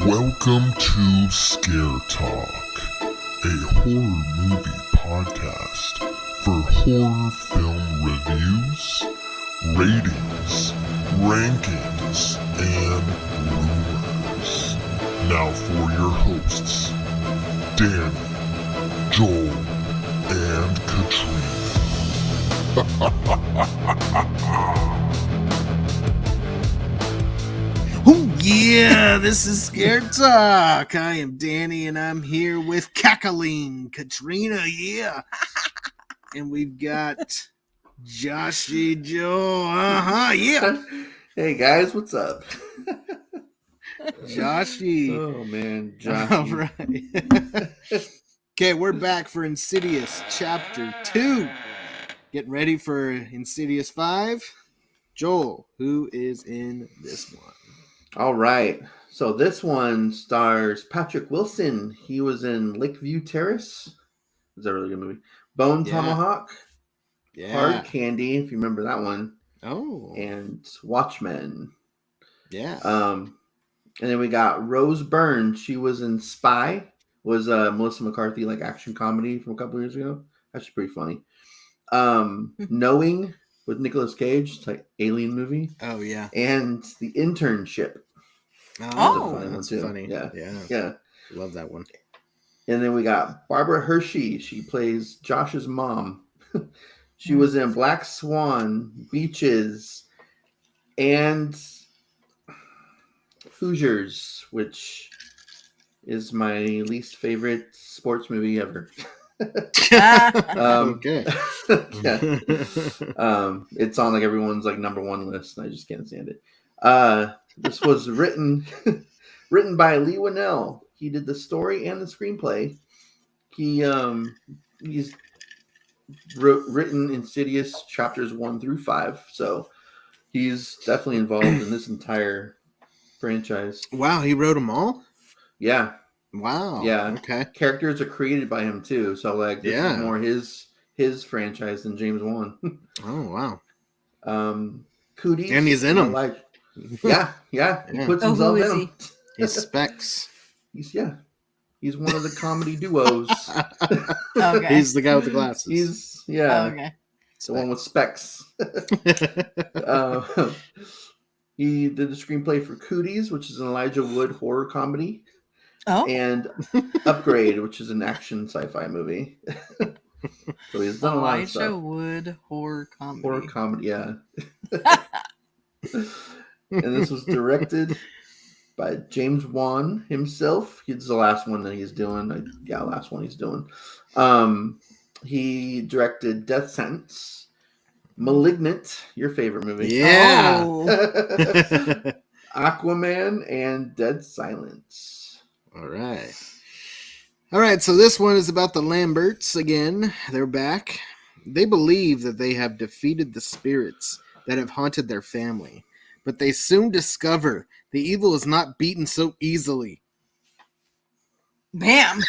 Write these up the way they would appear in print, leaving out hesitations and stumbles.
Welcome to Scare Talk, a horror movie podcast for horror film reviews, ratings, rankings, and rumors. Now for your hosts, Danny, Joel, and Katrina. Oh yeah, this is Scared Talk. I am Danny and I'm here with cackling Katrina, yeah. And we've got Joshy Joe, yeah. Hey guys, what's up? Joshy. Oh man, All Joshy. right. Okay, we're back for Insidious Chapter 2. Getting ready for Insidious 5. Joel, who is in this one? All right, so this one stars Patrick Wilson. He was in Lakeview Terrace. Is that a really good movie? Bone Tomahawk, Hard Candy, if you remember that one. Oh. And Watchmen. Yeah. And then we got Rose Byrne. She was in Spy. Was Melissa McCarthy like action comedy from a couple years ago? That's pretty funny. Knowing with Nicolas Cage, it's like alien movie. Oh yeah. And The Internship. That's funny. Yeah. Love that one. And then we got Barbara Hershey. She plays Josh's mom. She was in Black Swan, Beaches, and Hoosiers, which is my least favorite sports movie ever. Okay. Yeah. It's on like everyone's like number one list, and I just can't stand it. This was written by Lee Winnell. He did the story and the screenplay. He's written Insidious chapters 1 through 5, so he's definitely involved in this entire franchise. Wow, he wrote them all? Yeah. Wow. Yeah. Okay. Characters are created by him too, so like this is more his franchise than James Wan. Oh wow. Cooties. And he's in them. Yeah. He puts himself in them. He's Specs. He's one of the comedy duos. Okay. He's the guy with the glasses. Okay. The one with specs. He did the screenplay for Cooties, which is an Elijah Wood horror comedy. Oh. And Upgrade, which is an action sci-fi movie. So he's done a lot of stuff. Elijah Wood horror comedy. Horror comedy, yeah. And this was directed by James Wan himself. It's the last one that he's doing. Last one he's doing. He directed Death Sentence, Malignant, your favorite movie. Yeah. Oh. Aquaman, and Dead Silence. All right, so this one is about the Lamberts again. They're back. They believe that they have defeated the spirits that have haunted their family, but they soon discover the evil is not beaten so easily. Bam.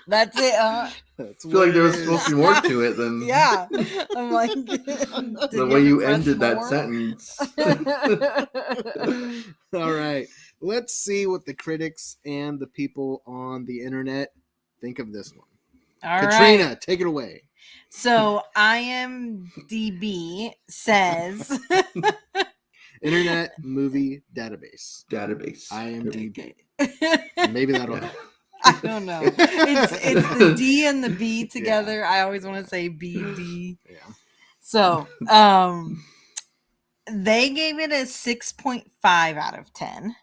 That's it. I feel like there was supposed to be more to it than Yeah. I'm like the way you ended that sentence. All right. Let's see what the critics and the people on the internet think of this one. All Katrina, right. take it away. So IMDb says Internet Movie Database. IMDb. Maybe that'll help. I don't know. It's the D and the B together. Yeah. I always want to say BD. Yeah. So, they gave it a 6.5 out of 10.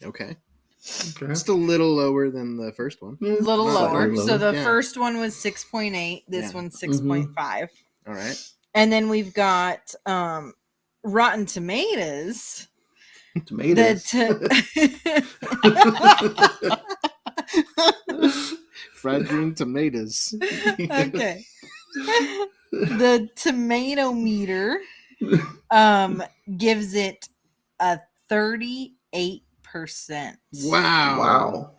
Okay. Just a little lower than the first one. A little lower. So the first one was 6.8. This one's 6.5. All right. And then we've got Rotten Tomatoes. Fried green tomatoes. Okay. The tomato meter gives it a 38%. Wow.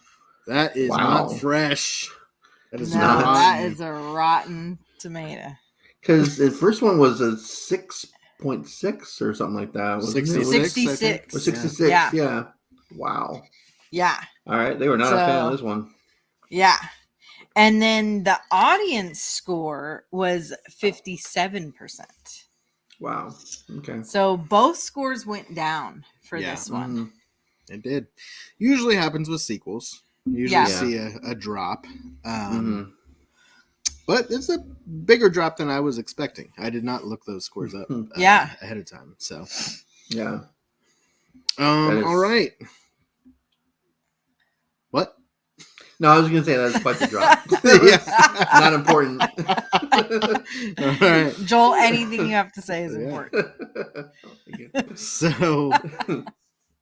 That is not fresh. That is not. That is a rotten tomato. Because the first one was a 6.6 or something like that. 66. 66. Or 66, yeah. Wow. Yeah. All right. They were not a fan of this one. Yeah. And then the audience score was 57%. Wow. Okay. So both scores went down for this one. Mm-hmm. It did. Usually happens with sequels. You usually see a drop. But it's a bigger drop than I was expecting. I did not look those scores up ahead of time. So yeah. All right. What? No, I was going to say that's quite the drop. Not important. All right. Joel, anything you have to say is important.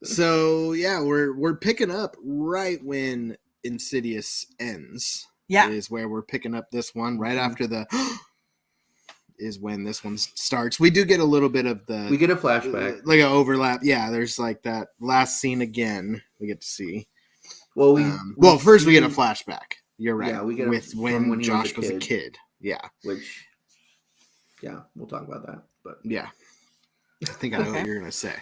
So yeah, we're picking up right when Insidious ends. Yeah. Is where we're picking up this one right after the is when this one starts. We do get a little bit of the we get a flashback. Like an overlap. Yeah, there's like that last scene again we get to see. Well, first we get a flashback. You're right. Yeah, we get with when Josh was a kid. Yeah. Which, yeah, we'll talk about that. But yeah, I think I know what you're gonna say.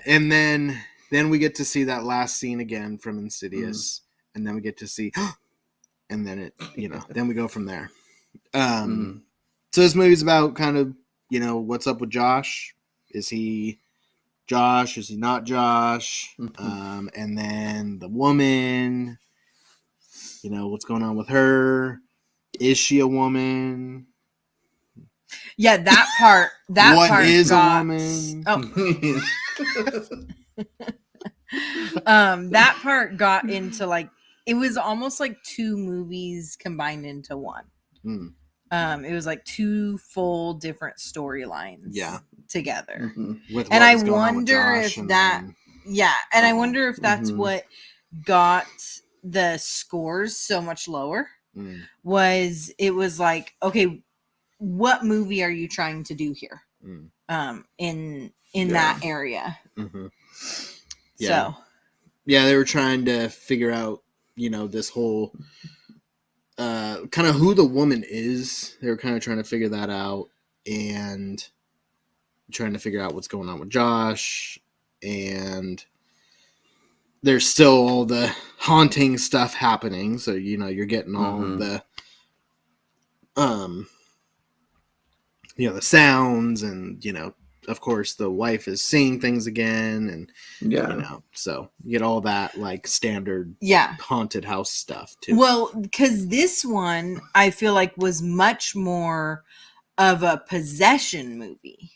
And then we get to see that last scene again from Insidious, and then we get to see, and then it, then we go from there. So this movie's about kind of, what's up with Josh? Is he Josh? Is he not Josh? And then the woman, what's going on with her? Is she a woman? Yeah, that part. What part is got, a woman? Oh. That part got into like, it was almost like two movies combined into one. It was like two full different storylines together. And I wonder if that and I wonder if that's what got the scores so much lower. Was like, okay, what movie are you trying to do here? In that area. So they were trying to figure out, this whole kind of who the woman is. They were kind of trying to figure that out and trying to figure out what's going on with Josh. And there's still all the haunting stuff happening. So, you're getting all the, the sounds and, of course the wife is seeing things again. And, so you get all that like standard haunted house stuff too. Well, because this one I feel like was much more of a possession movie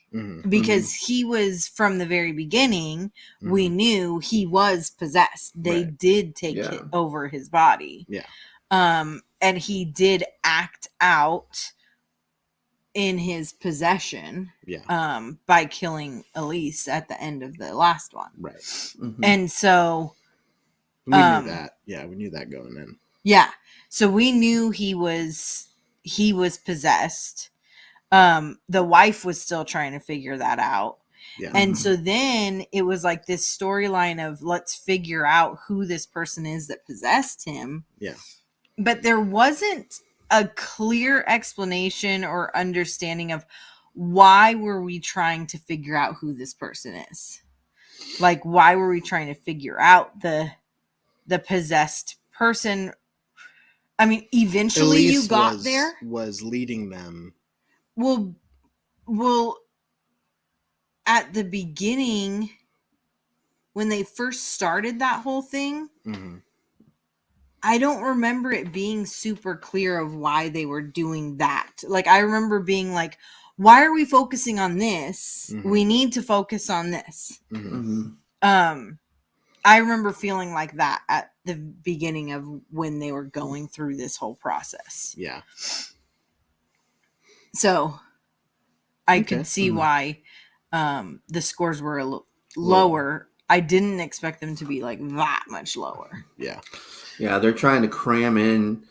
because he was from the very beginning. We knew he was possessed. They did take over his body. And he did act out in his possession by killing Elise at the end of the last one. And so we knew that. Yeah, we knew that going in. Yeah. So we knew he was possessed. The wife was still trying to figure that out. And so then it was like this storyline of let's figure out who this person is that possessed him. But there wasn't a clear explanation or understanding of why were we trying to figure out who this person is. Like, why were we trying to figure out the possessed person? I mean, eventually Elise you got there. Was leading them. Well, at the beginning, when they first started that whole thing, I don't remember it being super clear of why they were doing that. Like, I remember being like, why are we focusing on this? We need to focus on this. I remember feeling like that at the beginning of when they were going through this whole process. So I could see why the scores were lower. I didn't expect them to be like that much lower. Yeah, they're trying to cram in,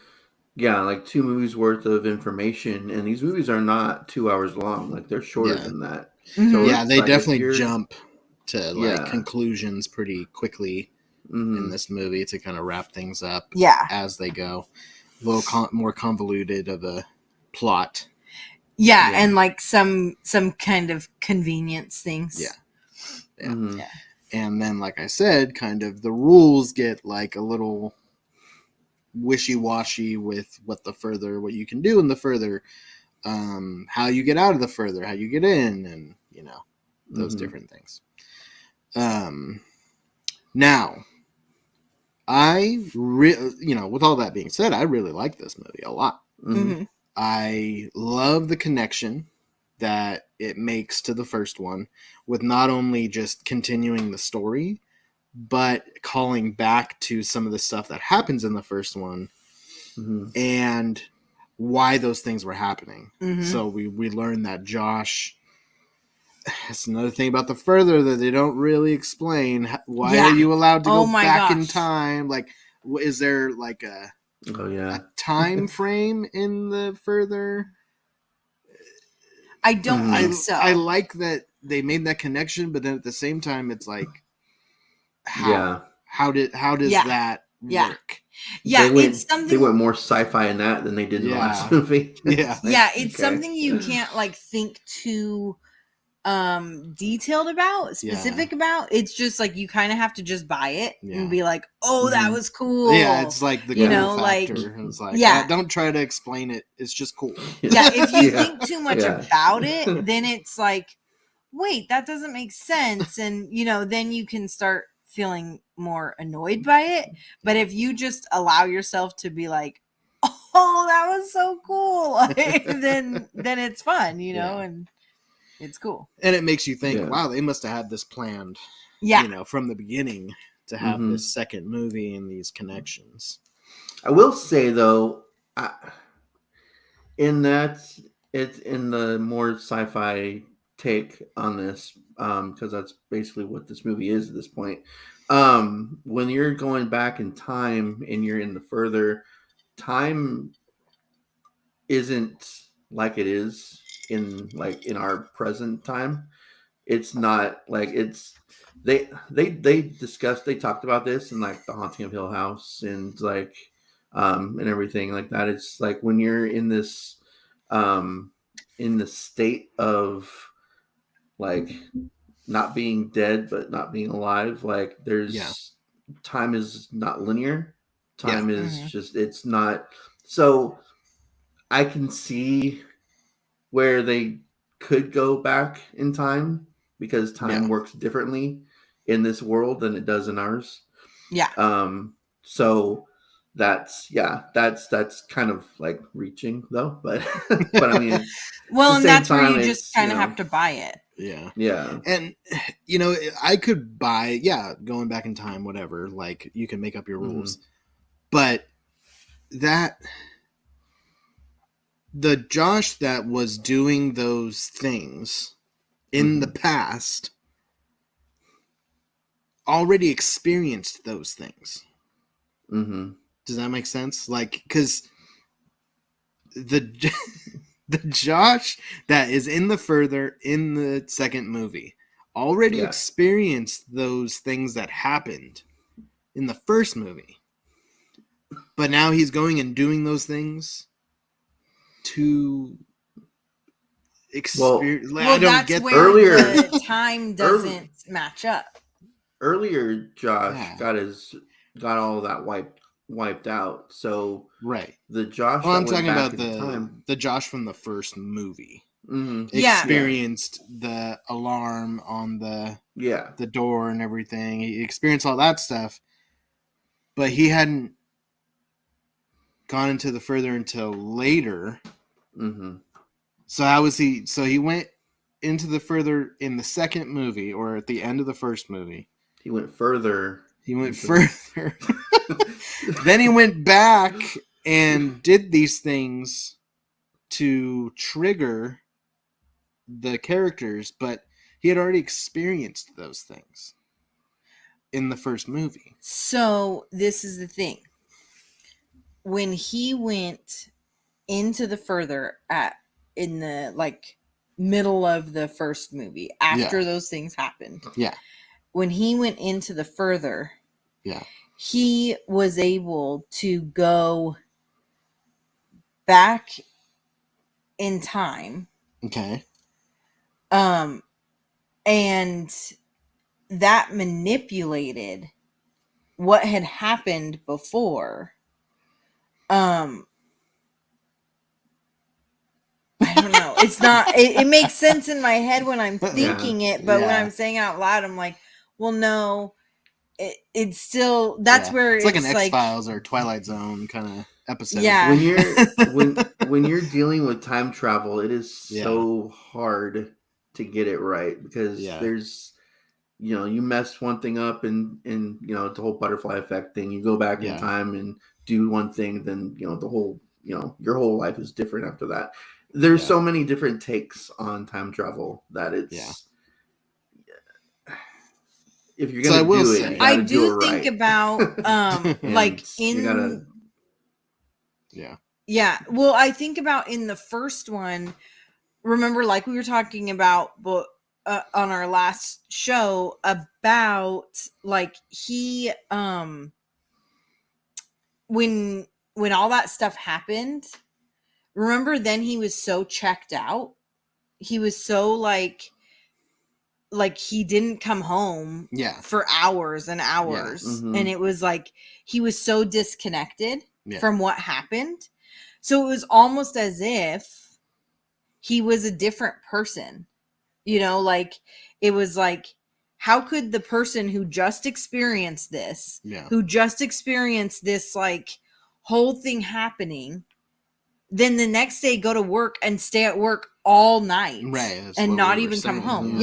like 2 movies worth of information, and these movies are not 2 hours long. Like they're shorter than that. So they like definitely jump to like conclusions pretty quickly in this movie to kind of wrap things up. As they go, a little more convoluted of a plot. And like some kind of convenience things. And then, like I said, kind of the rules get like a little wishy-washy with what you can do in the further, how you get out of the further, how you get in, and those different things. Now, with all that being said, I really like this movie a lot. I love the connection that it makes to the first one, with not only just continuing the story, but calling back to some of the stuff that happens in the first one and why those things were happening. So we learned that Josh. That's another thing about the further that they don't really explain. Why are you allowed to go back in time? Like, is there like a time frame in the further? I don't think so. I like that they made that connection, but then at the same time, it's like, how does that work? Yeah, it's something. They went more sci-fi in that than they did in the last movie. It's something you can't like think too detailed about, specific about. It's just like you kind of have to just buy it and be like, oh, that was cool. Yeah, it's like the cool factor. It's like, don't try to explain it. It's just cool. If you think too much about it, then it's like, wait, that doesn't make sense. And then you can start feeling more annoyed by it. But if you just allow yourself to be like, oh, that was so cool, then it's fun, and it's cool. And it makes you think, wow, they must have had this planned, from the beginning to have this second movie and these connections. I will say though, in that it's in the more sci-fi take on this, because that's basically what this movie is at this point. When you're going back in time and you're in the further, time isn't like it is in our present time. It's not like it's they talked about this in like The Haunting of Hill House and like and everything like that. It's like when you're in this in the state of like not being dead but not being alive, like there's time is not linear. Time is just, it's not. So I can see where they could go back in time because time works differently in this world than it does in ours. So that's kind of like reaching though, but I mean, well, and that's where you just kind of have to buy it. And I could buy going back in time, whatever, like you can make up your rules, but that the Josh that was doing those things in the past already experienced those things. Does that make sense? Like, because the Josh that is in the further in the second movie already experienced those things that happened in the first movie, but now he's going and doing those things to experience. Well, that's where earlier the time doesn't match up. Earlier, Josh got all of that wiped out. So the Josh. Well, I'm talking about the Josh from the first movie. Experienced the alarm on the door and everything. He experienced all that stuff, but he hadn't gone into the further until later. So how was he? So he went into the further in the second movie, or at the end of the first movie. He went further. Then he went back and did these things to trigger the characters, but he had already experienced those things in the first movie. So this is the thing. When he went into the further in the like middle of the first movie, after those things happened. When he went into the further, he was able to go back in time. Okay. And that manipulated what had happened before. I don't know. It's not. It makes sense in my head when I'm thinking it, but when I'm saying it out loud, I'm like, well, no. It's still where it's like an X-Files or Twilight Zone kind of episode. Yeah. When you're dealing with time travel, it is so hard to get it right because there's, you mess one thing up and the whole butterfly effect thing. You go back in time and do one thing, then the whole your whole life is different after that. There's so many different takes on time travel that it's. If you're gonna do it, you I gotta do it think right. about like in well, I think about in the first one, remember, like we were talking about on our last show about like he when all that stuff happened, remember, then he was so checked out, he was so like he didn't come home for hours and hours, and it was like he was so disconnected from what happened, so it was almost as if he was a different person, like it was like, how could the person who just experienced this like whole thing happening, then the next day go to work and stay at work all night and not even come home.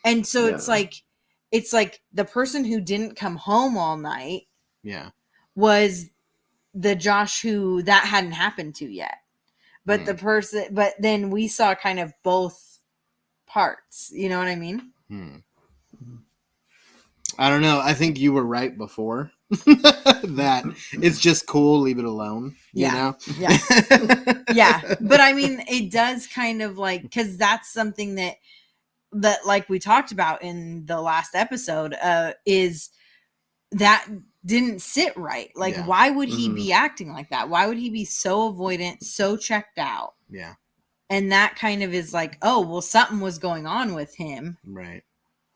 And so it's like the person who didn't come home all night was the Josh who that hadn't happened to yet. But but then we saw kind of both parts. You know what I mean? I don't know. I think you were right before that it's just cool. Leave it alone. You know? Yeah. Yeah. But I mean, it does kind of like, because that's something that like we talked about in the last episode, is that didn't sit right. Like, why would he be acting like that? Why would he be so avoidant, so checked out? Yeah. And that kind of is like, oh, well, something was going on with him. Right.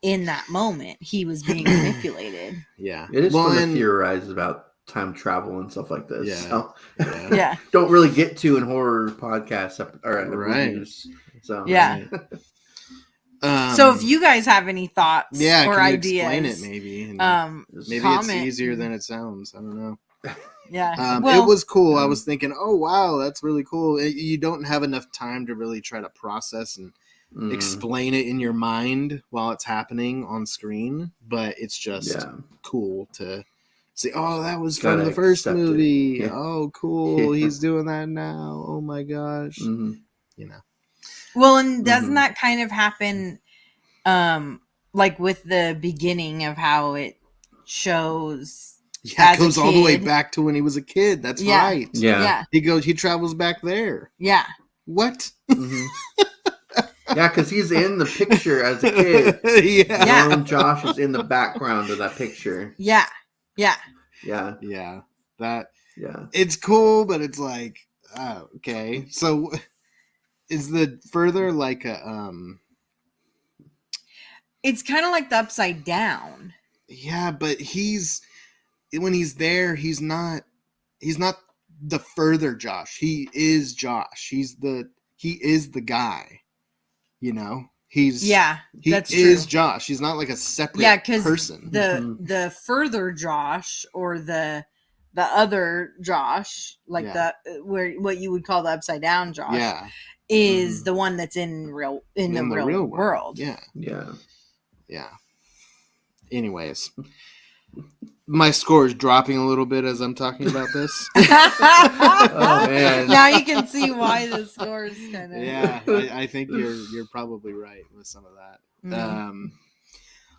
In that moment, he was being manipulated. Yeah. It is fun to theorize about time travel and stuff like this. Yeah. So don't really get to in horror podcasts or reviews. So so if you guys have any thoughts or ideas, explain it maybe. Maybe comment. It's easier than it sounds. I don't know. Yeah. It was cool. I was thinking, oh wow, that's really cool. You don't have enough time to really try to process and explain it in your mind while it's happening on screen, but it's just cool to see. Oh, that was from the first movie. Oh, cool. He's doing that now. Oh my gosh. Well, and doesn't that kind of happen like with the beginning of how it shows? Yeah, it goes all the way back to when he was a kid. That's right. Yeah. He travels back there. Yeah. What? Yeah, because he's in the picture as a kid. Young Josh is in the background of that picture. Yeah. It's cool, but it's like, okay. So is the further like a it's kind of like the Upside Down. Yeah, but when he's there, he's not the further Josh. He is Josh. He is the guy. He that's is true. Josh. He's not like a separate person. The further Josh or the other Josh, like what you would call the Upside Down Josh, is the one that's in the real world. Yeah. Anyways, my score is dropping a little bit as I'm talking about this. Oh man! Now you can see why the score is kind of. Yeah, I think you're probably right with some of that.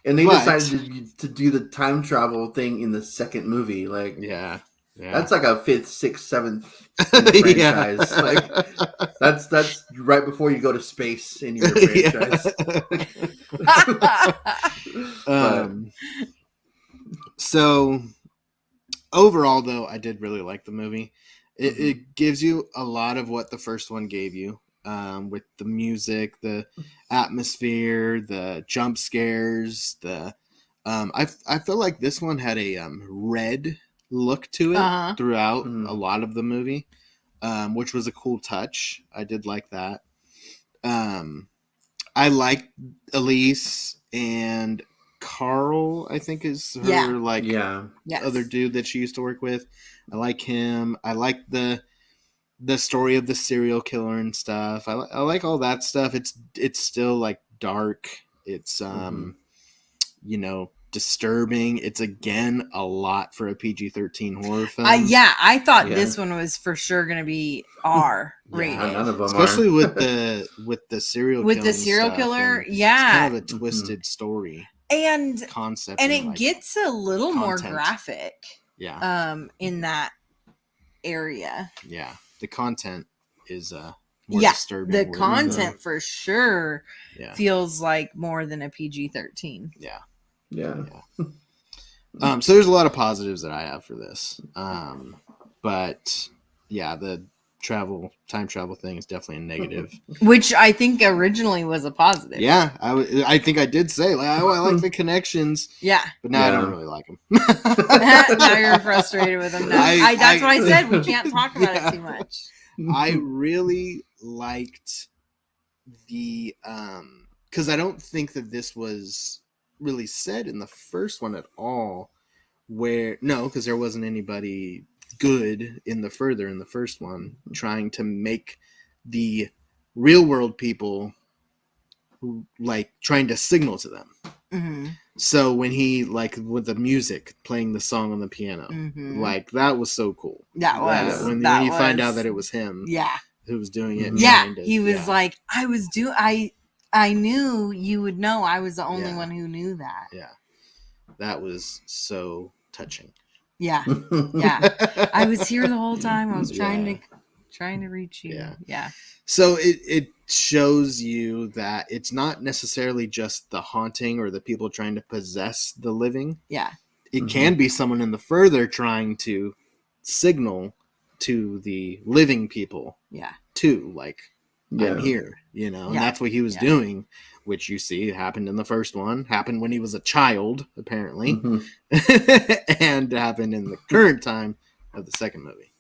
And they decided to do the time travel thing in the second movie. Like, that's like a 5th, 6th, 7th in the franchise. Like, that's right before you go to space in your franchise. So overall, though, I did really like the movie. It gives you a lot of what the first one gave you, with the music, the atmosphere, the jump scares, the I feel like this one had a red look to it throughout a lot of the movie, which was a cool touch. I did like that. I like Elise and Carl, I think is her other dude that she used to work with. I like him. I like the story of the serial killer and stuff. I like all that stuff. It's still like dark. It's disturbing. It's again a lot for a PG-13 horror film. I thought this one was for sure going to be R rated. None of them especially are. with the serial killer. It's kind of a twisted story and concept, and it gets a little more graphic. In that area. Yeah, the content is more disturbing. The content for sure feels like more than a PG-13. Yeah. So there's a lot of positives that I have for this. But yeah, the time travel thing is definitely a negative. Which I think originally was a positive. Yeah, I think I did say, like, I like the connections. Yeah. But now I don't really like them. Now you're frustrated with them. That's what I said. We can't talk about it too much. I really liked the because I don't think that this was really said in the first one at all, because there wasn't anybody good in the first one trying to make the real world people like trying to signal to them. So when he with the music playing the song on the piano, like that was so cool. When you find out that it was him who was doing it. He was like, I knew you would know. I was the only one who knew that. Yeah. That was so touching. Yeah. I was here the whole time. I was trying to reach you. Yeah. So it shows you that it's not necessarily just the haunting or the people trying to possess the living. Yeah. It can be someone in the further trying to signal to the living people. Too, like, I'm here, and that's what he was doing, which you see happened in the first one, happened when he was a child, apparently, and happened in the current time of the second movie.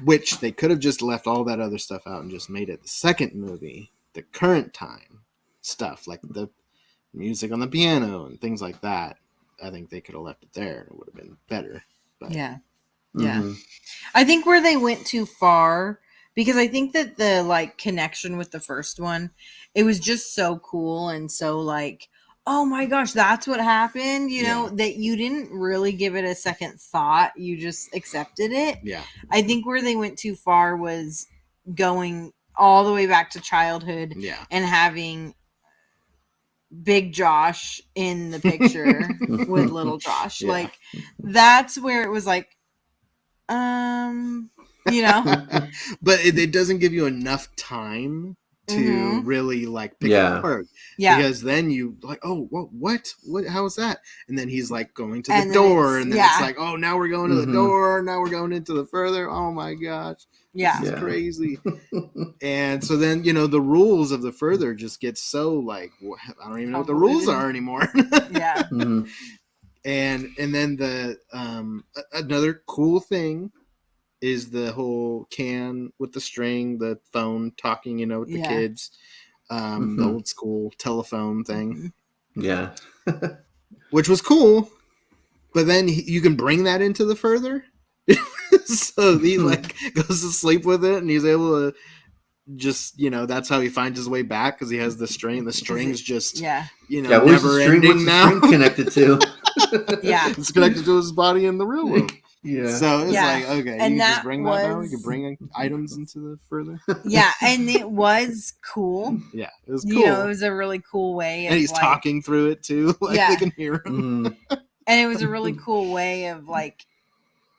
Which they could have just left all that other stuff out and just made it the second movie, the current time stuff, like the music on the piano and things like that. I think they could have left it there and it would have been better. But, I think where they went too far, because I think that the like connection with the first one, it was just so cool and so like, oh my gosh, that's what happened, that you didn't really give it a second thought. You just accepted it. Yeah. I think where they went too far was going all the way back to childhood and having Big Josh in the picture with little Josh. Like, that's where it was like, but it doesn't give you enough time to really like pick it apart. Because then you like, oh, what how is that? And then he's like going to the door, and then it's like, oh, now we're going to the door, now we're going into the further. Oh my gosh. This is crazy. And so then, the rules of the further just get so like, I don't even know what the rules are anymore. And then the another cool thing is the whole can with the string, the phone talking, with the kids, the old school telephone thing. Yeah. Which was cool. But then you can bring that into the further. So he like goes to sleep with it and he's able to just, that's how he finds his way back because he has the string. The string's just, never ending now. What's the string connected to? It's connected to his body in the real world. Yeah. So it's like, okay, and you can just bring that now. You can bring items into the further. And it was cool. Yeah, it was cool. It was a really cool way. And he's talking through it too. Like they can hear him. And it was a really cool way of like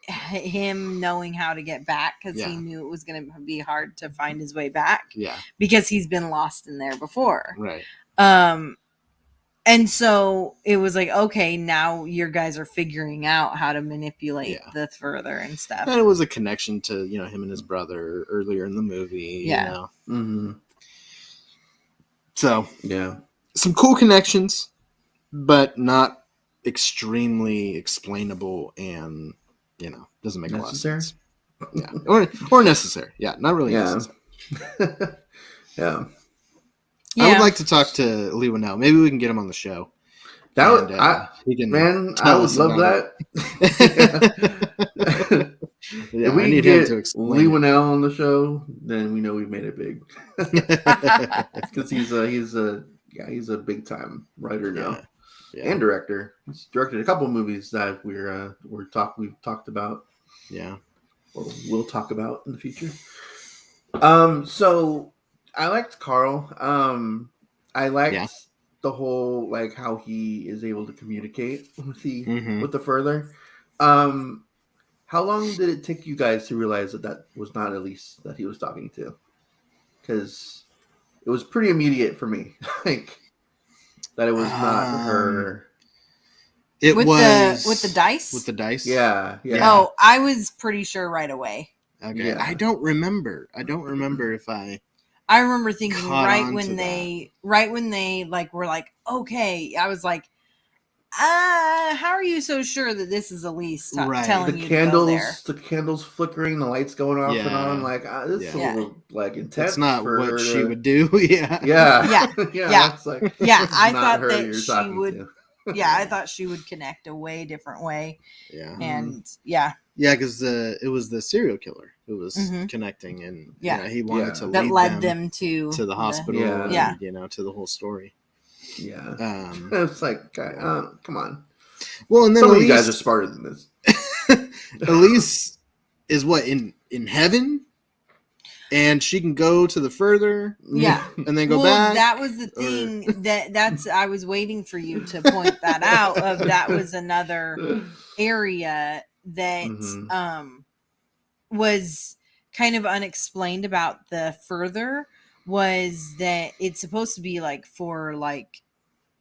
him knowing how to get back because he knew it was going to be hard to find his way back. Yeah. Because he's been lost in there before. Right. And so it was like, okay, now your guys are figuring out how to manipulate the further and stuff. And it was a connection to, him and his brother earlier in the movie. So, yeah. Some cool connections. but not extremely explainable, and doesn't make necessary? a lot of sense. Yeah, or necessary. Yeah, not really necessary. Yeah. I would like to talk to Lee Winnell. Maybe we can get him on the show. That would, he can I would love that. If we can get Lee Winnell on the show, then we know we've made it big. Because he's a big time writer now and director. He's directed a couple of movies that we've talked about. Yeah, or we'll talk about in the future. So I liked Carl. I liked the whole like how he is able to communicate with the further. How long did it take you guys to realize that was not Elise that he was talking to? Because it was pretty immediate for me, like that it was not her. It with was with the dice. With the dice. Yeah. Oh, I was pretty sure right away. Okay. Yeah. I don't remember if I. I remember thinking right when they like were like, okay, I was like, how are you so sure that this is Elise telling you to go there? The candles flickering, the lights going off and on. Like this is a little like intense. It's not what she would do. Yeah. It's like, I thought that she would. Yeah, I thought she would connect a way different way. Yeah, and because it was the serial killer who was connecting, and he wanted to that led them to the hospital. And, to the whole story. Yeah, it's like, come on. Well, and then some of you guys are smarter than this. Elise is what in heaven, and she can go to the further, and then go back. That was the thing that's I was waiting for you to point that out. That was another area that was kind of unexplained about the further. Was that it's supposed to be like for like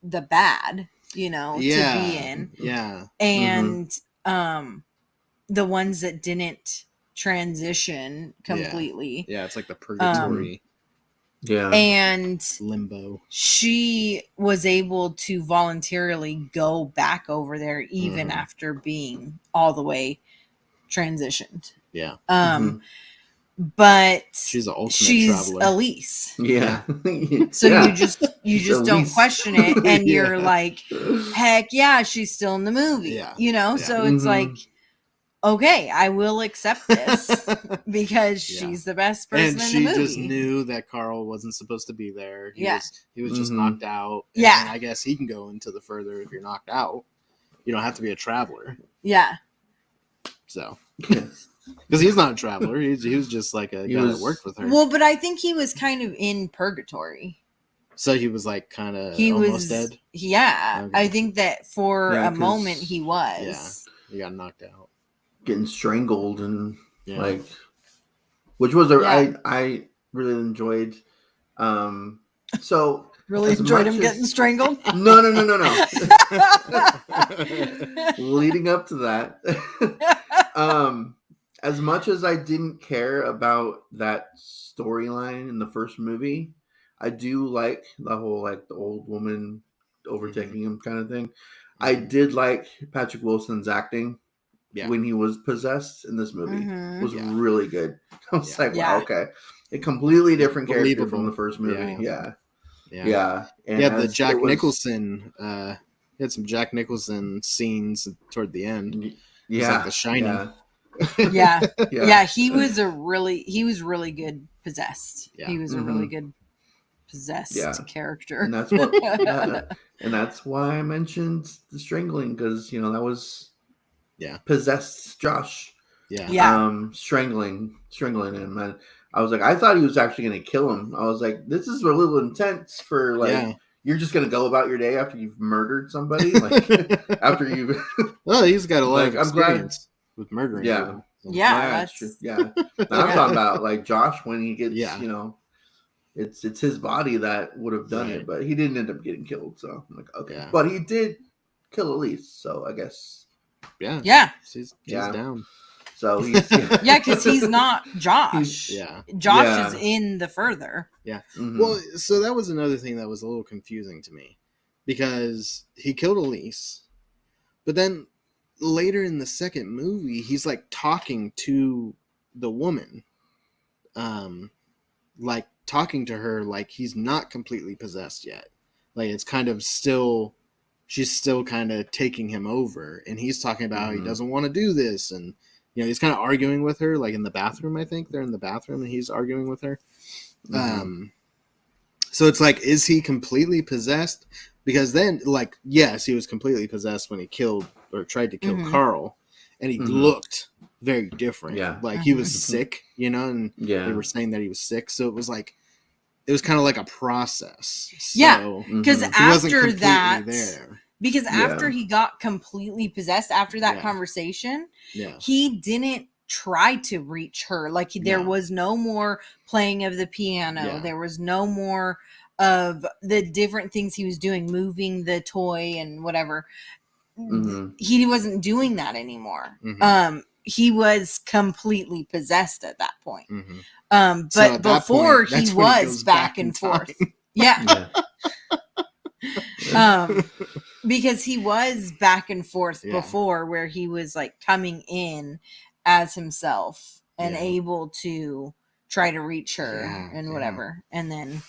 the bad, to be in. Yeah. And the ones that didn't transition completely. Yeah, it's like the purgatory. And limbo. She was able to voluntarily go back over there even after being all the way transitioned. Yeah. But she's traveler. Elise. Yeah. So you just don't question it, and you're like, heck yeah, she's still in the movie. Yeah. So it's like, okay, I will accept this because she's the best person in the movie. And she just knew that Carl wasn't supposed to be there. He was just knocked out. And I guess he can go into the further if you're knocked out. You don't have to be a traveler. Yeah. So. Because he's not a traveler. He was just like a guy that worked with her. Well, but I think he was kind of in purgatory. So he was like kind of almost dead? Yeah. Okay. I think that for a moment he was. Yeah. He got knocked out. Getting strangled and like... Which was I really enjoyed. So... Really enjoyed him getting strangled? No. Leading up to that... as much as I didn't care about that storyline in the first movie, I do like the whole like the old woman overtaking him kind of thing. I did like Patrick Wilson's acting when he was possessed in this movie. It was really good. I was like, wow, okay. A completely different character from the first movie. Yeah. And the Jack Nicholson. He had some Jack Nicholson scenes toward the end. Yeah. Like The Shining. Yeah. He was really good possessed. He was a really good possessed character. And that's what and that's why I mentioned the strangling, because that was possessed Josh. Strangling him. And I was like, I thought he was actually gonna kill him. I was like, this is a little intense for like you're just gonna go about your day after you've murdered somebody, like after you've well, he's got a lot of experience with murdering. That's true. I'm talking about like Josh when he gets, it's his body that would have done it, but he didn't end up getting killed. So I'm like, okay, but he did kill Elise, so I guess, she's down. So he's because he's not Josh. Josh is in the further. Well, so that was another thing that was a little confusing to me. because he killed Elise. But then later in the second movie, he's like talking to the woman, like talking to her like he's not completely possessed yet. Like it's kind of still, she's still kind of taking him over, and he's talking about how he doesn't want to do this, and he's kind of arguing with her, like in the bathroom. I think they're in the bathroom, and he's arguing with her. So it's like, is he completely possessed? Because then, like, yes, he was completely possessed when he killed or tried to kill Carl, and he looked very different. Yeah, like he was sick, and they were saying that he was sick. So it was like, it was kind of like a process. So, because after that, because after he got completely possessed, after that conversation, he didn't try to reach her. Like there was no more playing of the piano. There was no more of the different things he was doing, moving the toy and whatever. He wasn't doing that anymore. He was completely possessed at that point. But so before point, he was back and forth. Because he was back and forth before, where he was like coming in as himself and able to try to reach her and whatever. And then,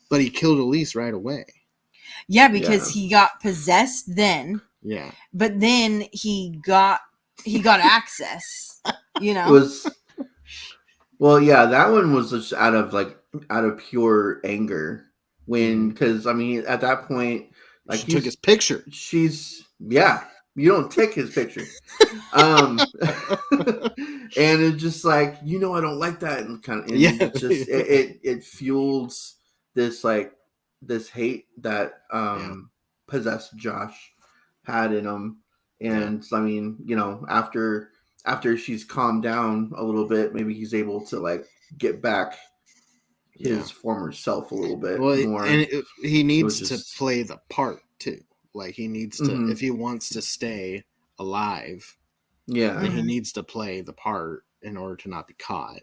but he killed Elise right away. Yeah, because he got possessed then. Yeah. But then he got access, It was, well, yeah, that one was just out of pure anger. Because I mean, at that point, like, she took his picture. You don't take his picture. And it's just like, I don't like that, and kind of, it just it fuels this hate that possessed Josh had in him. And I mean, after she's calmed down a little bit, maybe he's able to like get back his former self a little bit more. And he needs to play the part too. Like he needs to, if he wants to stay alive, then he needs to play the part in order to not be caught.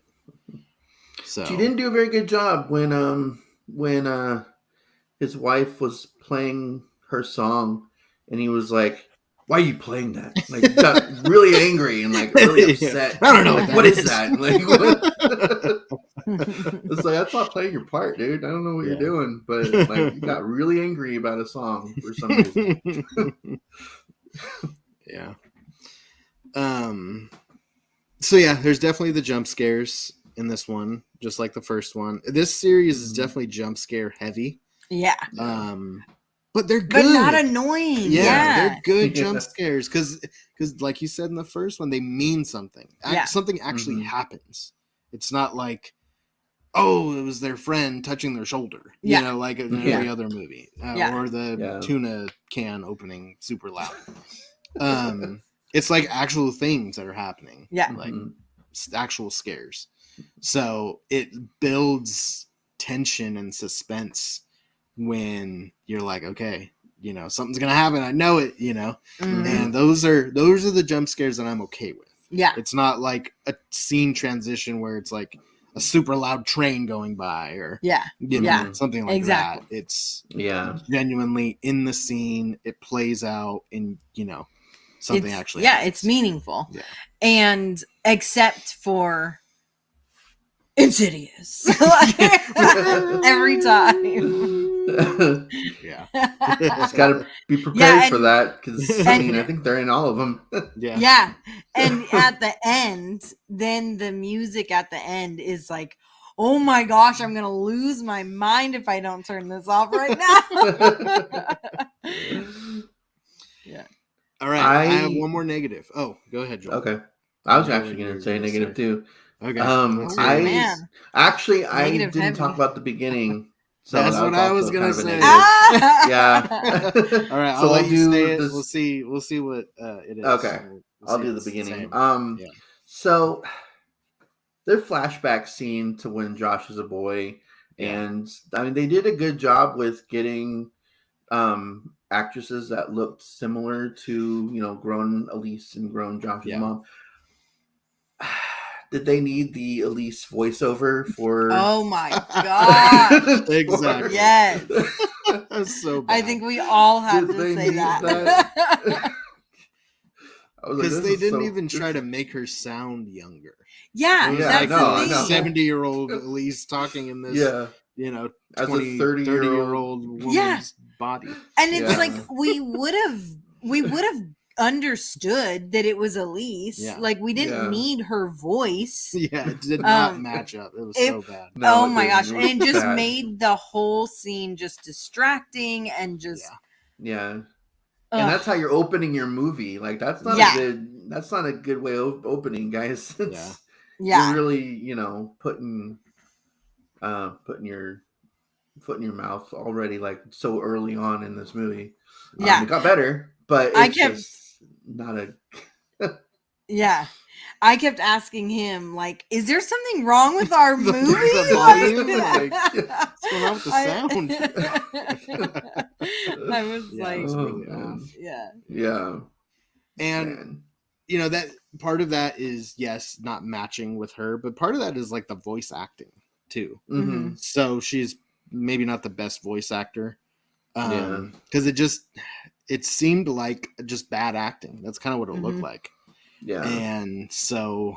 So she didn't do a very good job when his wife was playing her song, and he was like, "Why are you playing that?" Like, he got really angry and like really upset. I don't know, like, what is that? Like, what? It's like, that's not playing your part, dude. I don't know what you're doing, but like, you got really angry about a song for some reason. So there's definitely the jump scares in this one, just like the first one. This series is definitely jump scare heavy. But they're good. But not annoying. They're good jump scares because like you said in the first one, they mean something. Something actually happens. It's not like, oh, it was their friend touching their shoulder. Like in every other movie. Or the tuna can opening super loud. It's like actual things that are happening. Like actual scares. So it builds tension and suspense when you're like, okay, something's gonna happen. I know it. And those are the jump scares that I'm okay with. It's not like a scene transition where it's like a super loud train going by or something like that. It's genuinely in the scene. It plays out in something actually happens. It's meaningful. And except for Insidious. Every time. Just gotta be prepared for that, because I think they're in all of them. And at the end, then the music at the end is like, oh my gosh, I'm gonna lose my mind if I don't turn this off right now. All right, I have one more negative. Oh, go ahead, Joel. Okay, I was actually gonna say negative too. Okay. I didn't talk about the beginning. So that's what I was gonna say. Yeah. All right, I'll let you say it. We'll see what it is. Okay, I'll do the beginning. So their flashback scene to when Josh is a boy, and I mean, they did a good job with getting actresses that looked similar to grown Elise and grown Josh's mom. Did they need the Elise voiceover for? Oh my god! Exactly. Yes. That's so bad. I think we all have to say that. Because they didn't even try to make her sound younger. Yeah, it was that's like the thing. 70-year-old Elise talking in this, you know, 20, 30-year-old woman's body. And it's like we would have understood that it was Elise. Yeah. Like we didn't need her voice. Yeah, it did not match up. It was so bad. No, oh my gosh. And it just made the whole scene just distracting and just And that's how you're opening your movie. Like that's not a good way of opening, guys. You're really, you know, putting your foot in your mouth already, like so early on in this movie. It got better, but it's just not a I kept asking him, like, is there something wrong with our movie? The volume? What's going on with the sound? I was like, yeah. And, you know, that part of that is, yes, not matching with her, but part of that is like the voice acting too. Mm-hmm. So she's maybe not the best voice actor. Because it seemed like just bad acting. That's kind of what it looked like. Yeah. And so,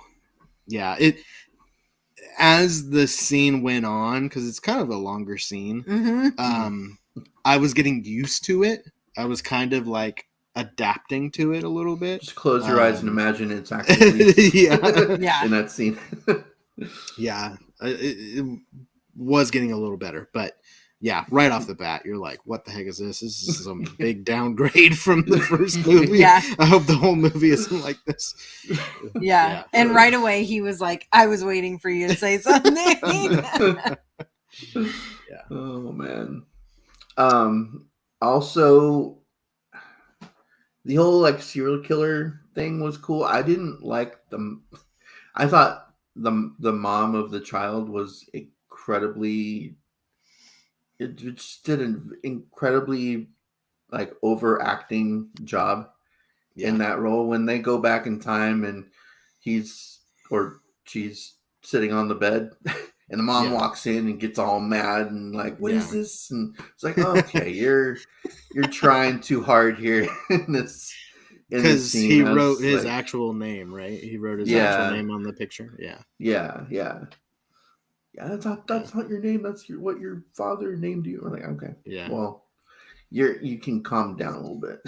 as the scene went on, because it's kind of a longer scene, I was getting used to it. I was kind of like adapting to it a little bit. Just close your eyes and imagine it's actually in that scene. It was getting a little better, but right off the bat, you're like, what the heck is this? This is some big downgrade from the first movie. I hope the whole movie isn't like this. And right away, he was like, I was waiting for you to say something. Oh, man. Also, the whole, like, serial killer thing was cool. I didn't like I thought the mom of the child was incredibly... It just did an incredibly like overacting job in that role. When they go back in time and she's sitting on the bed and the mom walks in and gets all mad and like, what is this? And it's like, okay, you're trying too hard here in this. Because he wrote his actual name, right? He wrote his actual name on the picture. Yeah, that's not your name. That's what your father named you. I'm like, okay, well, you can calm down a little bit.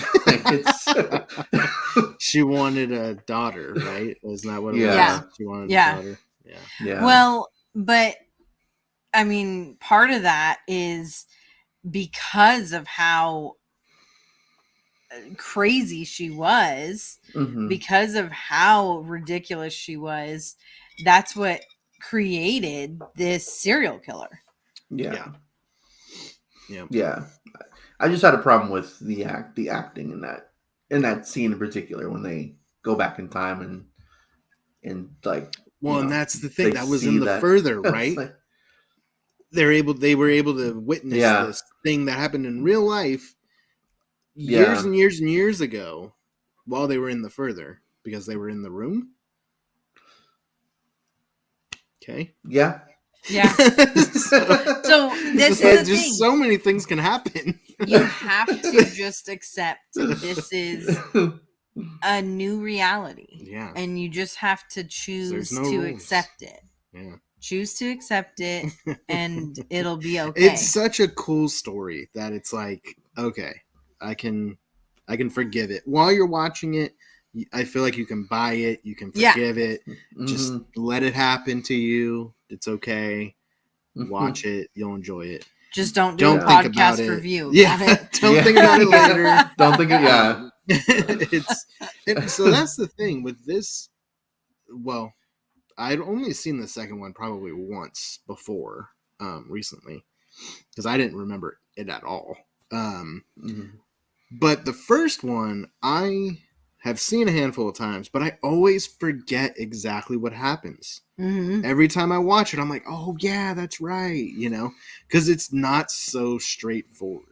She wanted a daughter, right? Isn't that what it was? She wanted a daughter. Yeah. Well, but I mean, part of that is because of how crazy she was, because of how ridiculous she was. That's what created this serial killer. Yeah. I just had a problem with the acting in that scene in particular when they go back in time and like. Well, and that's the thing that was in the further, right? Like, they were able to witness this thing that happened in real life years and years and years ago while they were in the further because they were in the room. Okay. Yeah. So this is the thing. So many things can happen. You have to just accept this is a new reality. Yeah. And you just have to choose to accept it. Yeah. Choose to accept it and it'll be okay. It's such a cool story that it's like, okay, I can forgive it. While you're watching it, I feel like you can buy it. You can forgive it. Just let it happen to you. It's okay. Watch it. You'll enjoy it. Just don't do a podcast review. Don't think about it later. Don't think of So that's the thing with this. Well, I'd only seen the second one probably once before recently because I didn't remember it at all. But the first one I have seen a handful of times, but I always forget exactly what happens. Every time I watch it, I'm like, oh yeah, that's right. You know, because it's not so straightforward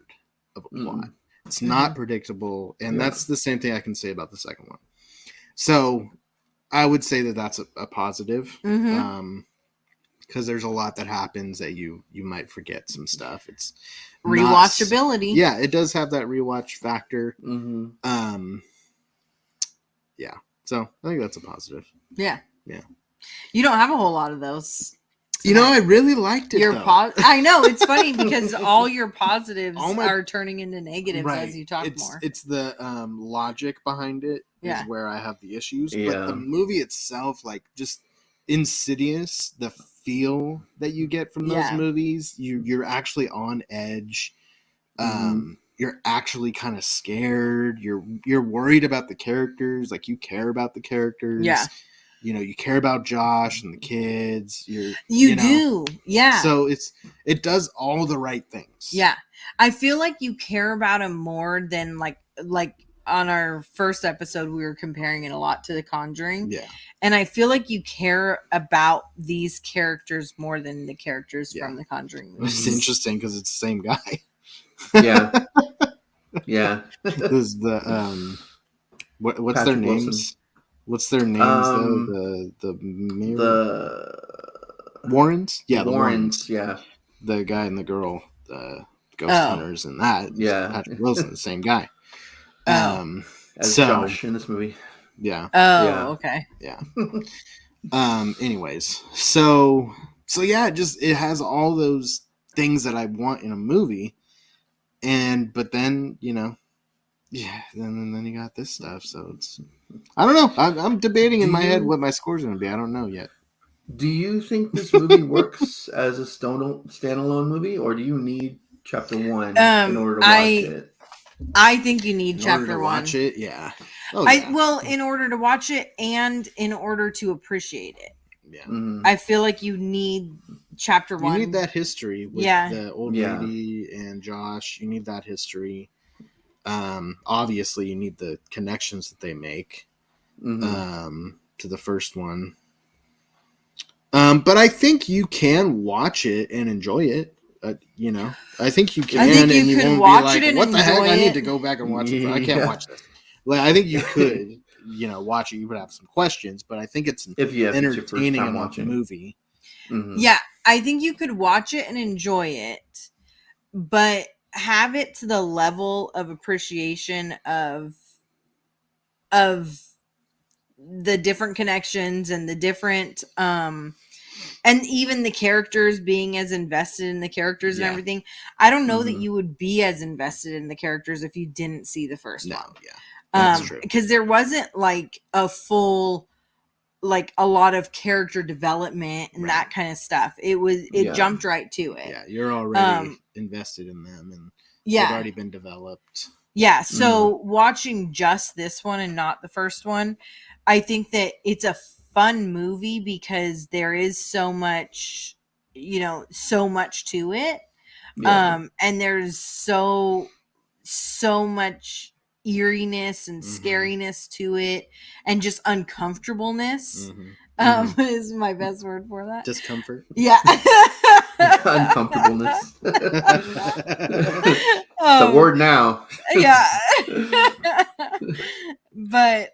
of a plot. It's not predictable. And that's the same thing I can say about the second one. So I would say that that's a positive. because there's a lot that happens that you might forget some stuff. It's rewatchability. Yeah, it does have that rewatch factor. Mm-hmm. Yeah. So I think that's a positive. Yeah. Yeah. You don't have a whole lot of those. You know, I really liked it. I know, it's funny because all your positives are turning into negatives as you talk more. It's the logic behind it is where I have the issues. Yeah. But the movie itself, like just Insidious, the feel that you get from those movies, you're actually on edge. You're actually kind of scared. You're worried about the characters. Like you care about the characters. Yeah. You know, you care about Josh and the kids. You do. Yeah. So it does all the right things. Yeah. I feel like you care about him more than like on our first episode, we were comparing it a lot to The Conjuring. Yeah. And I feel like you care about these characters more than the characters from The Conjuring movies. It's interesting because it's the same guy. Yeah. Yeah. This is the what's Patrick their names? Wilson. What's their names though? The Warrens? Yeah, the Warrens. Yeah. The guy and the girl, the ghost hunters and that. Yeah. Patrick Wilson, the same guy. As Josh in this movie. Yeah. Oh, yeah. Okay. Yeah. Anyways, so yeah, it has all those things that I want in a movie, but then then you got this stuff. So it's I don't know. I'm debating in my head what my score's going to be. I don't know yet. Do you think this movie works as a standalone movie, or do you need Chapter 1 in order to watch it? I think you need Chapter 1. Watch it, yeah. Oh, in order to watch it and in order to appreciate it. Yeah. Mm-hmm. I feel like you need Chapter 1. You need that history with the old lady and Josh. You need that history. Obviously, you need the connections that they make to the first one. But I think you can watch it and enjoy it. I think you can. I think you and you could won't watch be like, it and what the heck? enjoy I need it. to go back and watch it. I can't watch this. Like, I think you could, watch it. You would have some questions, but I think it's an entertaining enough movie. Mm-hmm. Yeah, I think you could watch it and enjoy it, but have it to the level of appreciation of the different connections and the different and even the characters, being as invested in the characters and everything. I don't know that you would be as invested in the characters if you didn't see the first one. Yeah, that's true. Because there wasn't like a full, like a lot of character development and that kind of stuff. It jumped right to it. Yeah, you're already invested in them and they've already been developed. Yeah, so watching just this one and not the first one, I think that it's a fun movie because there is so much, so much to it. Yeah. And there's so much eeriness and scariness to it and just uncomfortableness. Is my best word for that. Discomfort. Yeah. Uncomfortableness. It's a word now. Yeah. But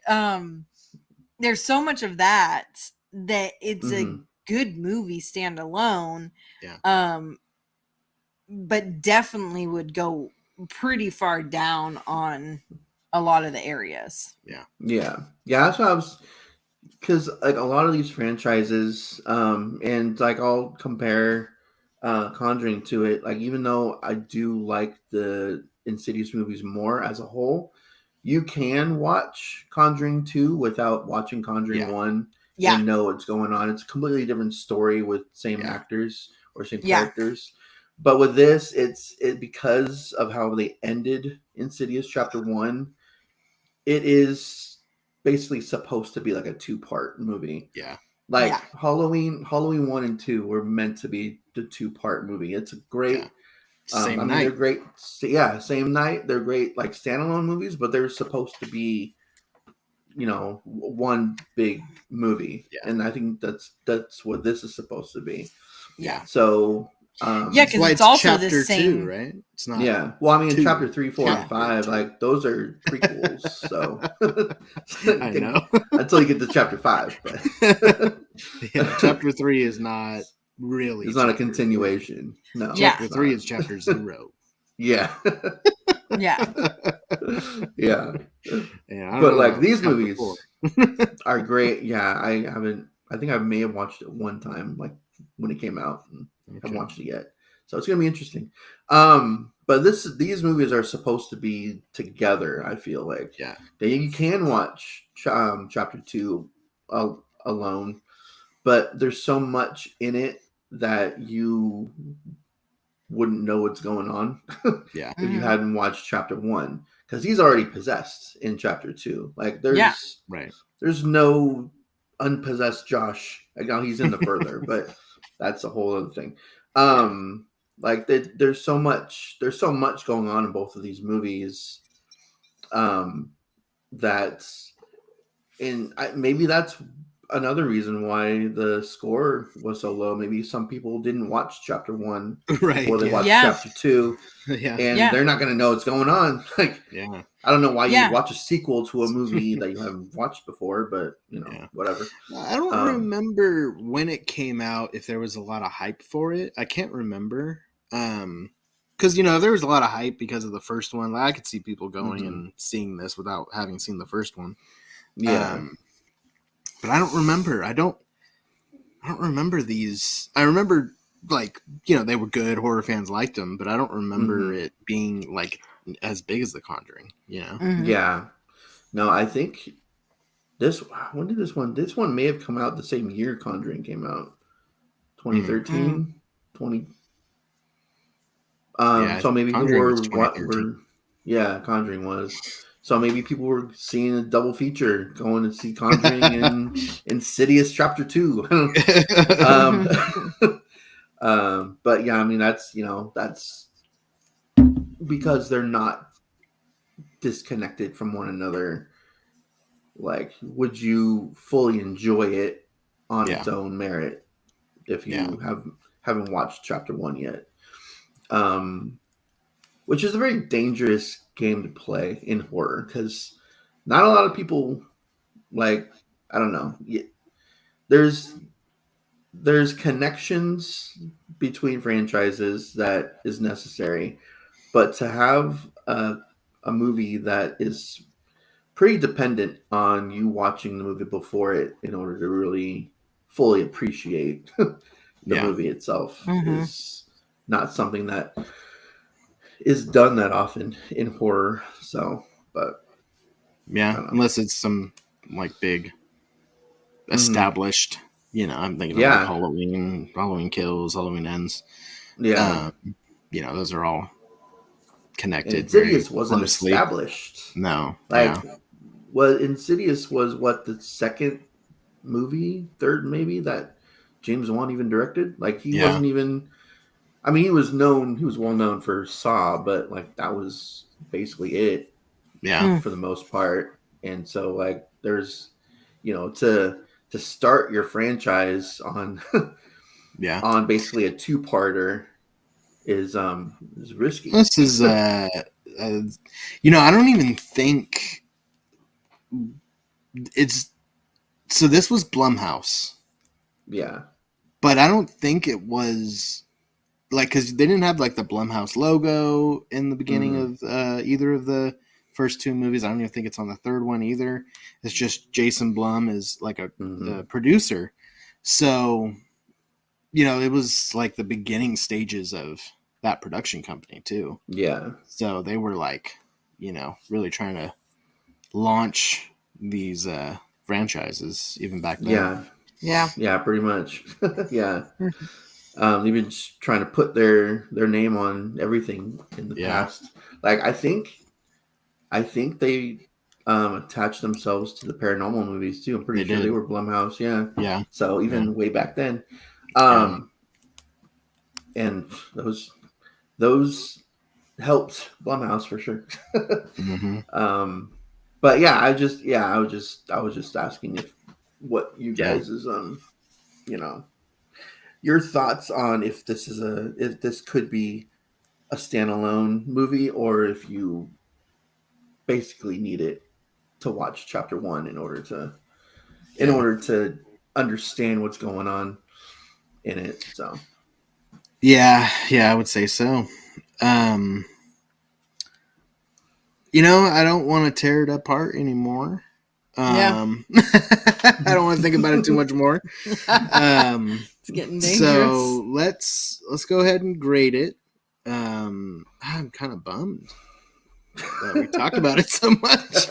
there's so much of that it's a good movie standalone. Yeah. But definitely would go pretty far down on a lot of the areas. Yeah. Yeah. Yeah, that's what I was, because like a lot of these franchises, and like I'll compare Conjuring to it. Like, even though I do like the Insidious movies more as a whole, you can watch Conjuring 2 without watching Conjuring 1 and know what's going on. It's a completely different story with same actors or same characters. But with this, it's because of how they ended Insidious Chapter 1, it is basically supposed to be like a 2-part movie. Yeah. Like Halloween 1 and 2 were meant to be the 2-part movie. It's a great same night. They're great. Yeah, same night. They're great like standalone movies, but they're supposed to be, one big movie. Yeah. And I think that's what this is supposed to be. Yeah. So because it's also the same, 2, right? It's not. Yeah. Well, I mean, Chapter 3, 4, and 5, like those are prequels. So I know until you get to Chapter 5, but Chapter 3 is not really. It's not a continuation. No. Chapter 3 is chapter 0. Yeah. Yeah. Yeah. Yeah, But like these movies 4. are great. Yeah, I think I may have watched it one time, like when it came out, and haven't watched it yet. So it's gonna be interesting. But these movies are supposed to be together. I feel like you can watch chapter 2 alone, but there's so much in it that you wouldn't know what's going on if you hadn't watched chapter 1, because he's already possessed in chapter 2. Like there's no unpossessed Josh. Like now he's in the further, but that's a whole other thing. Like there's so much going on in both of these movies. That's maybe that's another reason why the score was so low. Maybe some people didn't watch chapter 1 before they watched chapter 2, and they're not going to know what's going on. Like, I don't know why you would watch a sequel to a movie that you haven't watched before, but whatever. I don't remember when it came out, if there was a lot of hype for it. I can't remember. Because there was a lot of hype because of the first one. Like, I could see people going and seeing this without having seen the first one. Yeah. But I don't remember. I don't remember these. I remember, like, they were good. Horror fans liked them, but I don't remember it being like as big as The Conjuring. Yeah. No, I think when did this one? This one may have come out the same year Conjuring came out, 2013, 20. So maybe people were Conjuring was. So maybe people were seeing a double feature, going to see Conjuring and Insidious Chapter 2. But yeah, I mean that's because they're not disconnected from one another. Like, would you fully enjoy it on its own merit if you haven't watched Chapter 1 yet? Which is a very dangerous game to play in horror, because not a lot of people, like, I don't know, there's connections between franchises that is necessary, but to have a movie that is pretty dependent on you watching the movie before it in order to really fully appreciate the movie itself is not something that is done that often in horror. So, but unless it's some like big established, I'm thinking of like Halloween Kills, Halloween Ends. Those are all connected. Insidious wasn't established. No, Insidious was the second movie, third maybe, that James Wan even directed. Like, he wasn't even. I mean, he was well known for Saw, but like that was basically it. For the most part. And so, like, there's, to start your franchise on on basically a two-parter is risky. This is I don't even think it's. So this was Blumhouse. Yeah. But I don't think it was, like, because they didn't have like the Blumhouse logo in the beginning of either of the first two movies. I don't even think it's on the third one either. It's just Jason Blum is like the producer. So, it was like the beginning stages of that production company too. Yeah. So they were like, really trying to launch these franchises even back then. Yeah, pretty much. Yeah. They've been trying to put their name on everything in the past. Like, I think they attached themselves to the paranormal movies too. I'm pretty sure they were Blumhouse. Yeah. So even way back then, and those helped Blumhouse for sure. But yeah, I was just asking if what you guys is your thoughts on if this could be a standalone movie, or if you basically need it to watch Chapter 1 in order to understand what's going on. in it. So yeah, I would say so. I don't want to tear it apart anymore. I don't want to think about it too much more. It's getting dangerous. So let's go ahead and grade it. I'm kind of bummed that we talk about it so much.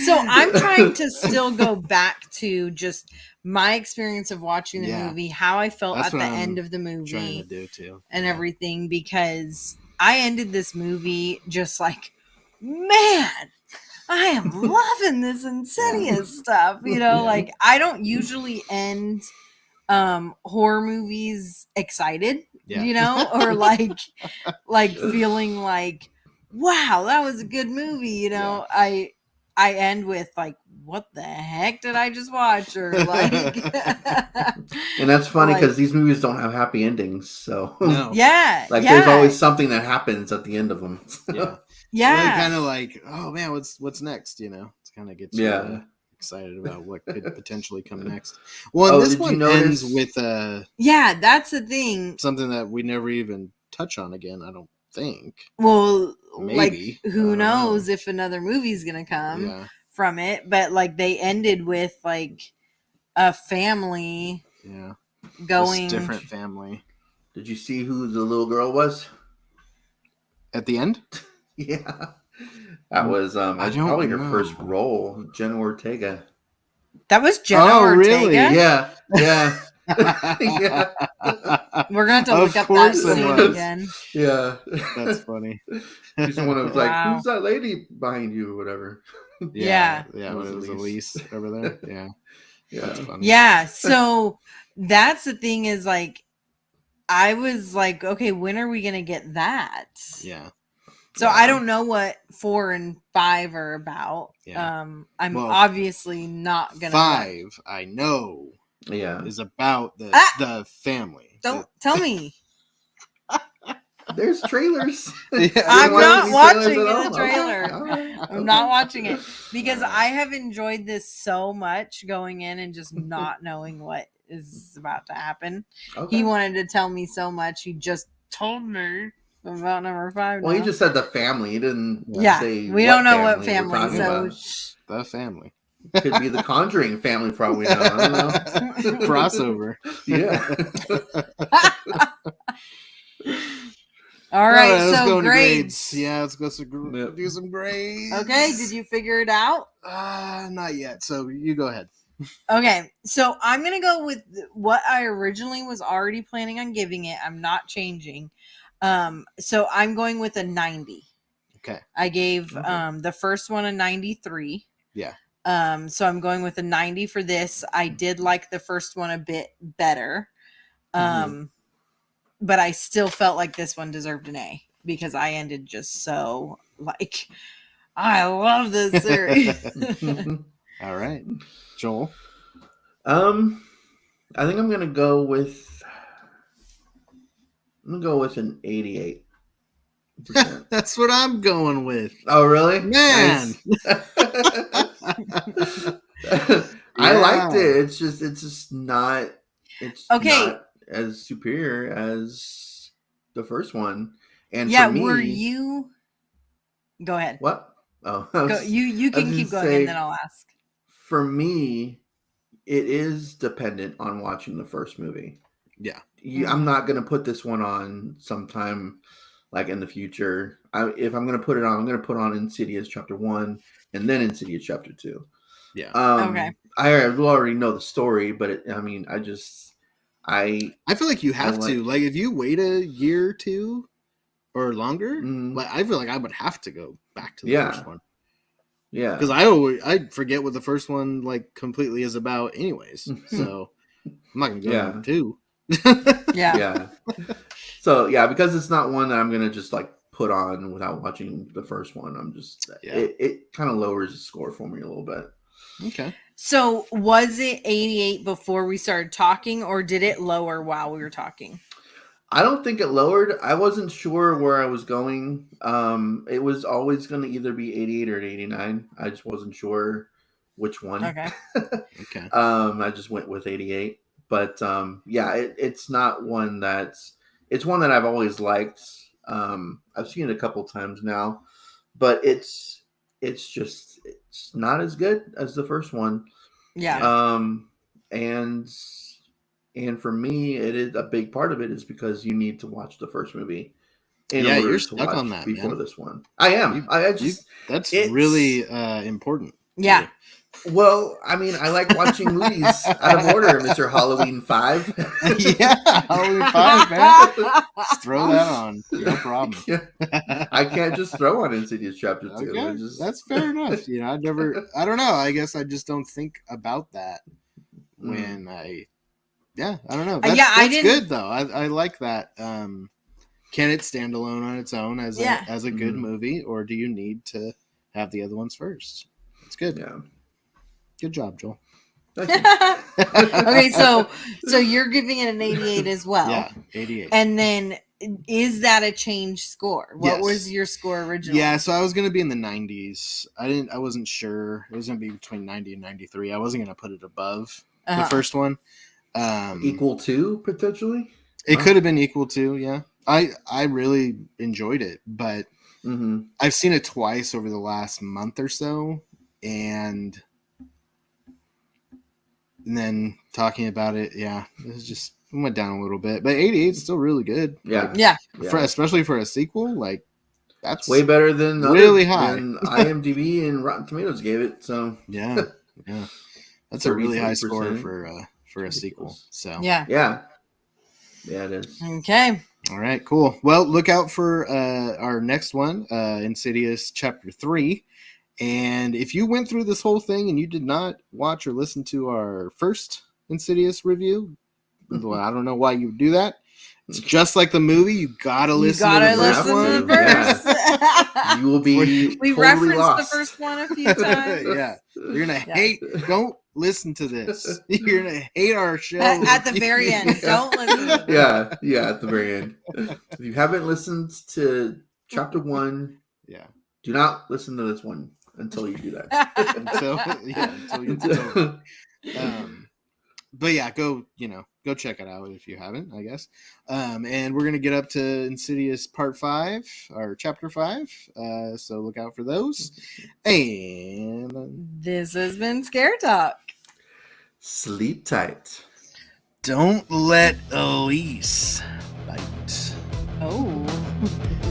So I'm trying to still go back to just my experience of watching the movie, how I felt at the end of the movie, trying to do too, and everything, because I ended this movie just like, man, I am loving this Insidious stuff. Like I don't usually end horror movies excited, or like feeling like, wow, that was a good movie. I end with like, what the heck did I just watch? Or like, and that's funny because these movies don't have happy endings. So there's always something that happens at the end of them. Yeah. Kind of like, oh man, what's next? It kind of gets you excited about what could potentially come next. Well, this one ends with that's the thing. Something that we never even touch on again, I don't think. Well, maybe. Like, who knows if another movie's gonna come from it? But like, they ended with like a family. Going this different family. Did you see who the little girl was at the end? Yeah. That was probably her first role, Jenna Ortega. That was Jenna Ortega? Really? Yeah. Yeah. We're going to have to look up that scene again. Yeah. That's funny. She's the one who was like, who's that lady behind you or whatever? Yeah, when it was Elise over there. Yeah. That's funny. Yeah, so that's the thing is like, I was like, okay, when are we going to get that? Yeah. So I don't know what 4 and 5 are about. Yeah. I'm obviously not going to. 5, I know, is about the family. Don't tell me. There's trailers. I'm not watching the trailer. I'm not watching it because I have enjoyed this so much going in and just not knowing what is about to happen. Okay. He wanted to tell me so much. He just told me about number 5. Well, he just said the family. He didn't say we don't know what family. So the family. Could be the Conjuring family for all we know. I don't know. Crossover. Yeah. All right, so grades. Yeah, let's go do some grades. Okay, did you figure it out? Not yet. So you go ahead. Okay, so I'm going to go with what I originally was already planning on giving it. I'm not changing. So I'm going with a 90. Okay. I gave the first one a 93. Yeah. So I'm going with a 90 for this. I did like the first one a bit better. But I still felt like this one deserved an A because I ended just so like, I love this series. All right. Joel? I think I'm gonna go with an 88. That's what I'm going with. Oh, really? Man. I liked it. It's just not not as superior as the first one. And for me, were you go ahead. What? Oh, you can keep going and then I'll ask. For me, it is dependent on watching the first movie. Yeah. I'm not going to put this one on sometime like in the future. If I'm going to put it on, I'm going to put on Insidious Chapter 1 and then Insidious Chapter 2. Yeah. Okay. I already know the story, but I feel like you have to. Like, if you wait a year or two or longer, like I feel like I would have to go back to the first one. Yeah. Because I forget what the first one like completely is about anyways. So I'm not gonna go to number 2. Yeah. So because it's not one that I'm gonna just like put on without watching the first one. I'm just it kind of lowers the score for me a little bit. Okay. So was it 88 before we started talking, or did it lower while we were talking? I don't think it lowered. I wasn't sure where I was going. It was always going to either be 88 or 89. I just wasn't sure which one. Okay. I just went with 88. But it's not one it's one that I've always liked. I've seen it a couple times now, but it's not as good as the first one. Yeah. And for me, it is a big part of it is because you need to watch the first movie in order you're to stuck watch on that before man. this one. I am. That's really important. Yeah. Well, I mean, I like watching movies out of order, Mr. Halloween 5. Yeah, Halloween 5, man. Just throw that on. No problem. I can't just throw on Insidious Chapter 2. Okay, that's fair enough. I don't know. I guess I just don't think about that when I don't know. That's good, though. I like that. Can it stand alone on its own as a good movie, or do you need to have the other ones first? It's good. Yeah. Good job, Joel. Okay, so you're giving it an 88 as well. Yeah, 88. And then is that a change score? What was your score originally? Yeah, so I was gonna be in the 90s. I wasn't sure. It was gonna be between 90 and 93. I wasn't gonna put it above the first one. Equal to, potentially? It could have been equal to, yeah. I really enjoyed it, but I've seen it twice over the last month or so, and then talking about it, it was just went down a little bit. But 88 is still really good. Yeah. Especially for a sequel, that's way better than really high than IMDb and Rotten Tomatoes gave it. So yeah. That's a really high score for a sequel. So yeah, it is. Okay. All right, cool. Well, look out for our next one, Insidious Chapter 3. And if you went through this whole thing and you did not watch or listen to our first Insidious review, well, I don't know why you would do that. It's just like the movie. You gotta listen to the first one. Yeah. You will be we totally referenced lost. the first one a few times. Yeah. You're gonna hate. Don't listen to this. You're gonna hate our show. At the very end. Don't listen to this. Yeah, at the very end. If you haven't listened to Chapter 1, do not listen to this one until you do that. until you but yeah, go check it out if you haven't, I guess. And we're gonna get up to Insidious Part 5 or Chapter 5. So look out for those. And this has been Scare Talk. Sleep tight. Don't let Elise bite. Oh.